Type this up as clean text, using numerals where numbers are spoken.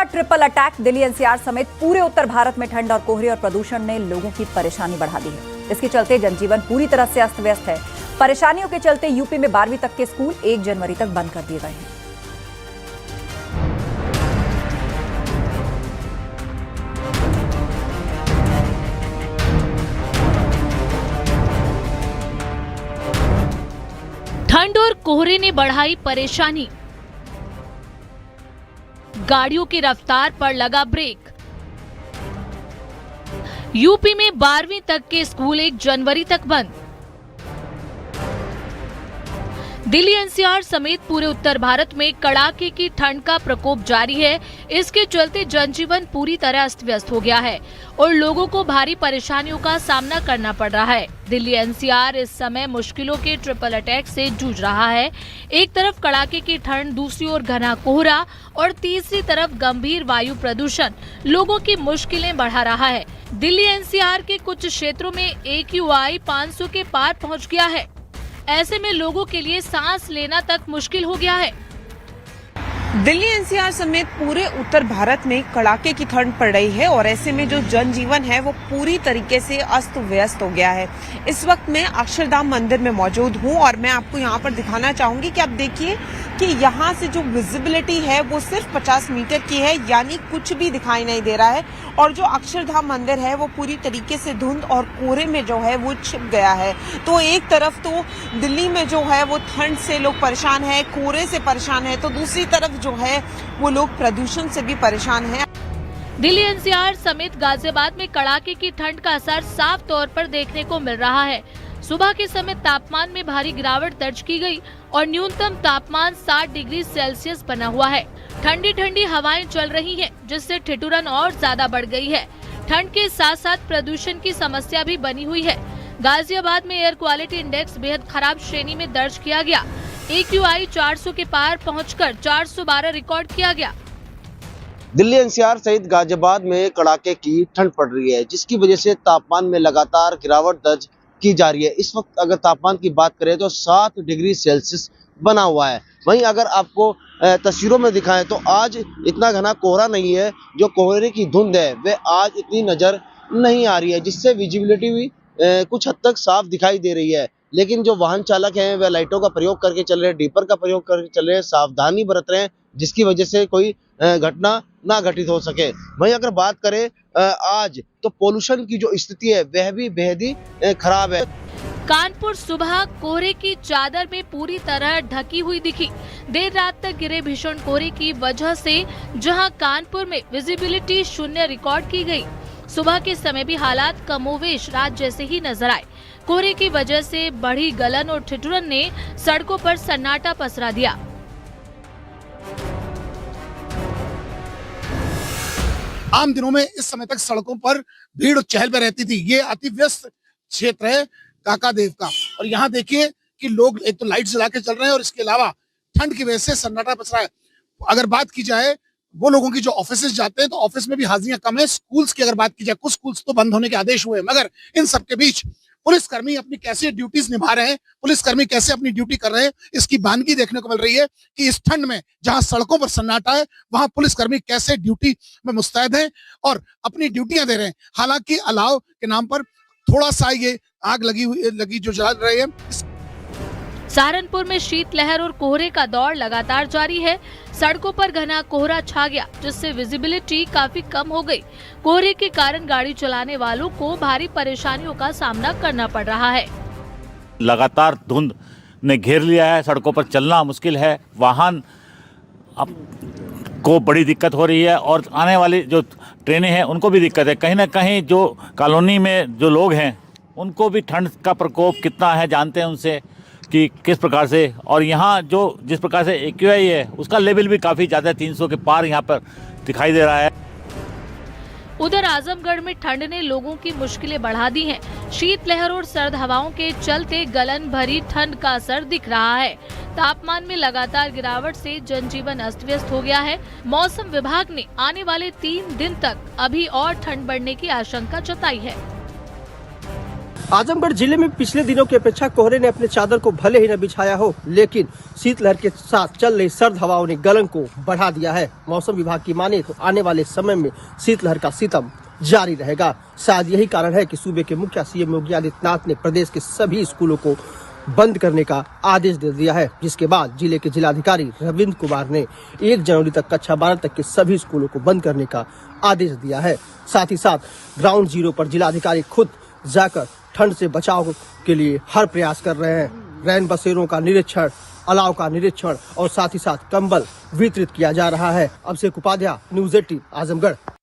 Triple attack. Delhi NCR समेत पूरे उत्तर भारत में ठंड और कोहरे और प्रदूषण ने लोगों की परेशानी बढ़ा दी है। इसके चलते जनजीवन पूरी तरह से अस्त व्यस्त है। परेशानियों के चलते यूपी में 12वीं तक के स्कूल 1 जनवरी तक बंद कर दिए गए हैं। ठंड और कोहरे ने बढ़ाई परेशानी, गाड़ियों की रफ्तार पर लगा ब्रेक। यूपी में 12वीं तक के स्कूल 1 जनवरी तक बंद। दिल्ली एनसीआर समेत पूरे उत्तर भारत में कड़ाके की ठंड का प्रकोप जारी है। इसके चलते जनजीवन पूरी तरह अस्त व्यस्त हो गया है और लोगों को भारी परेशानियों का सामना करना पड़ रहा है। दिल्ली एनसीआर इस समय मुश्किलों के ट्रिपल अटैक से जूझ रहा है। एक तरफ कड़ाके की ठंड, दूसरी ओर घना कोहरा और तीसरी तरफ गंभीर वायु प्रदूषण लोगों की मुश्किलें बढ़ा रहा है। दिल्ली एनसीआर के कुछ क्षेत्रों में AQI 500 के पार पहुंच गया है। ऐसे में लोगों के लिए सांस लेना तक मुश्किल हो गया है। दिल्ली एनसीआर समेत पूरे उत्तर भारत में कड़ाके की ठंड पड़ रही है और ऐसे में जो जनजीवन है वो पूरी तरीके से अस्त व्यस्त हो गया है। इस वक्त मैं अक्षरधाम मंदिर में मौजूद हूँ और मैं आपको यहाँ पर दिखाना चाहूंगी कि आप देखिए कि यहाँ से जो विजिबिलिटी है वो सिर्फ 50 मीटर की है, यानी कुछ भी दिखाई नहीं दे रहा है। और जो अक्षरधाम मंदिर है वो पूरी तरीके से धुंध और कोहरे में जो है वो छिप गया है। तो एक तरफ तो दिल्ली में जो है वो ठंड से लोग परेशान है, कोहरे से परेशान है, तो दूसरी तरफ जो है वो लोग प्रदूषण से भी परेशान है। दिल्ली एनसीआर समेत गाजियाबाद में कड़ाके की ठंड का असर साफ तौर पर देखने को मिल रहा है। सुबह के समय तापमान में भारी गिरावट दर्ज की गई और न्यूनतम तापमान 60 डिग्री सेल्सियस बना हुआ है। ठंडी ठंडी हवाएं चल रही हैं, जिससे ठिठुरन और ज्यादा बढ़ गई है। ठंड के साथ साथ प्रदूषण की समस्या भी बनी हुई है। गाजियाबाद में एयर क्वालिटी इंडेक्स बेहद खराब श्रेणी में दर्ज किया गया। AQI 400 के पार पहुंचकर 412 रिकॉर्ड किया गया। दिल्ली एनसीआर सहित गाजियाबाद में कड़ाके की ठंड पड़ रही है, जिसकी वजह से तापमान में लगातार गिरावट दर्ज की जा रही है। इस वक्त अगर तापमान की बात करें तो 7 डिग्री सेल्सियस बना हुआ है। वहीं अगर आपको तस्वीरों में दिखाएं तो आज इतना घना कोहरा नहीं है। जो कोहरे की धुंध है वह आज इतनी नजर नहीं आ रही है, जिससे विजिबिलिटी भी कुछ हद तक साफ दिखाई दे रही है। लेकिन जो वाहन चालक हैं वह लाइटों का प्रयोग करके चल रहे हैं, डीपर का प्रयोग करके चल रहे हैं, सावधानी बरत रहे हैं, जिसकी वजह से कोई घटना ना घटित हो सके। वहीं अगर बात करें आज तो पोल्यूशन की जो स्थिति है वह भी बेहद ही खराब है। कानपुर सुबह कोहरे की चादर में पूरी तरह ढकी हुई दिखी। देर रात तक गिरे भीषण कोहरे की वजह से जहां कानपुर में विजिबिलिटी 0 रिकॉर्ड की गई, सुबह के समय भी हालात कमोवेश रात जैसे ही नजर आए। कोहरे की वजह से बढ़ी गलन और ठिठुरन ने सड़कों पर सन्नाटा पसरा दिया। आम दिनों में इस समय तक सड़कों पर भीड़ चहल पे रहती थी। ये अति व्यस्त क्षेत्र है काकादेव का और यहाँ देखिए कि लोग एक तो लाइट जला के चल रहे हैं और इसके अलावा ठंड की वजह से सन्नाटा पसरा है। अगर बात की जाए वो लोगों की जो ऑफिस जाते हैं तो ऑफिस में भी हाजिरियां कम है। स्कूल्स की अगर बात की जाए, कुछ स्कूल्स तो बंद होने के आदेश हुए, मगर इन सबके बीच पुलिसकर्मी अपनी कैसे ड्यूटीज निभा रहे हैं, पुलिसकर्मी कैसे अपनी ड्यूटी कर रहे हैं, इसकी बानगी देखने को मिल रही है कि इस ठंड में जहां सड़कों पर सन्नाटा है वहां पुलिसकर्मी कैसे ड्यूटी में मुस्तैद हैं और अपनी ड्यूटियां दे रहे हैं। हालांकि अलाव के नाम पर थोड़ा सा ये आग लगी जो जल रही है। सहारनपुर में शीतलहर और कोहरे का दौर लगातार जारी है। सड़कों पर घना कोहरा छा गया, जिससे विजिबिलिटी काफी कम हो गई। कोहरे के कारण गाड़ी चलाने वालों को भारी परेशानियों का सामना करना पड़ रहा है। लगातार धुंध ने घेर लिया है, सड़कों पर चलना मुश्किल है, वाहन को बड़ी दिक्कत हो रही है और आने वाली जो ट्रेनें हैं उनको भी दिक्कत है। कहीं ना कहीं जो कॉलोनी में जो लोग हैं उनको भी ठंड का प्रकोप कितना है जानते हैं उनसे कि किस प्रकार से, और यहाँ जो जिस प्रकार से AQI है उसका लेवल भी काफ़ी ज़्यादा 300 के पार यहाँ पर दिखाई दे रहा है। उधर आजमगढ़ में ठंड ने लोगों की मुश्किलें बढ़ा दी हैं। शीतलहर और सर्द हवाओं के चलते गलन भरी ठंड का असर दिख रहा है। तापमान में लगातार गिरावट से जनजीवन अस्त व्यस्त हो गया है। मौसम विभाग ने आने वाले 3 दिन तक अभी और ठंड बढ़ने की आशंका जताई है। आजमगढ़ जिले में पिछले दिनों की अपेक्षा कोहरे ने अपने चादर को भले ही न बिछाया हो, लेकिन शीतलहर के साथ चल रही सर्द हवाओं ने गलन को बढ़ा दिया है। मौसम विभाग की माने तो आने वाले समय में शीतलहर का सितम जारी रहेगा। शायद यही कारण है कि सूबे के मुखिया सीएम योगी आदित्यनाथ ने प्रदेश के सभी स्कूलों को बंद करने का आदेश दे दिया है, जिसके बाद जिले के जिलाधिकारी रविंद्र कुमार ने 1 जनवरी तक कक्षा 12 तक के सभी स्कूलों को बंद करने का आदेश दिया है। साथ ही साथ ग्राउंड जीरो पर जिलाधिकारी खुद जाकर ठंड से बचाव के लिए हर प्रयास कर रहे हैं। रैन बसेरों का निरीक्षण, अलाव का निरीक्षण और साथ ही साथ कंबल वितरित किया जा रहा है। अभिषेक उपाध्याय, न्यूज़ 18 आजमगढ़।